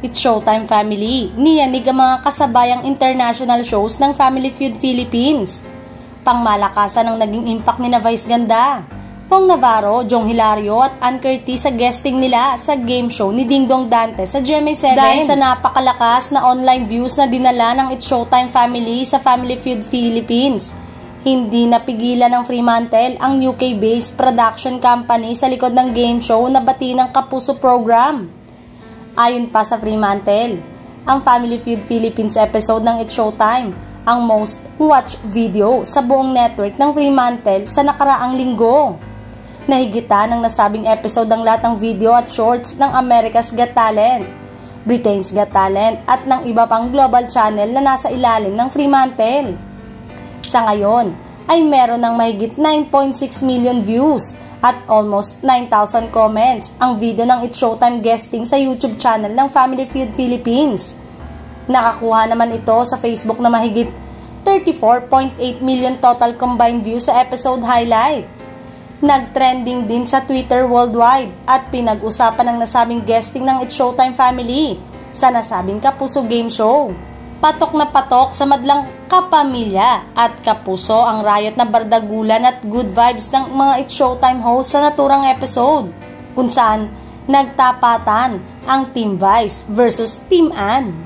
It's Showtime family, niyanig ang mga kasabayang international shows ng Family Feud Philippines. Pangmalakasan ang naging impact ni na Vice Ganda, Pong Navarro, Jong Hilario at Ann Curtis sa guesting nila sa game show ni Ding Dong Dante sa GMA7. Dahil sa napakalakas na online views na dinala ng It's Showtime family sa Family Feud Philippines, hindi napigilan ng Fremantle ang UK-based production company sa likod ng game show na bati ng Kapuso program. Ayon pa sa Fremantle, ang Family Feud Philippines episode ng It's Showtime ang most watched video sa buong network ng Fremantle sa nakaraang linggo. Nahigitan ng nasabing episode ang lahat ng video at shorts ng America's Got Talent, Britain's Got Talent at ng iba pang global channel na nasa ilalim ng Fremantle. Sa ngayon ay meron ng mahigit 9.6 million views at almost 9,000 comments ang video ng It's Showtime guesting sa YouTube channel ng Family Feud Philippines. Nakakuha naman ito sa Facebook na mahigit 34.8 million total combined views sa episode highlight. Nag-trending din sa Twitter worldwide at pinag-usapan ng nasabing guesting ng It's Showtime family sa nasabing Kapuso game show. Patok na patok sa madlang kapamilya at kapuso ang riot na bardagulan at good vibes ng mga It's Showtime hosts sa naturang episode, kung saan nagtapatan ang Team Vice versus Team Ann.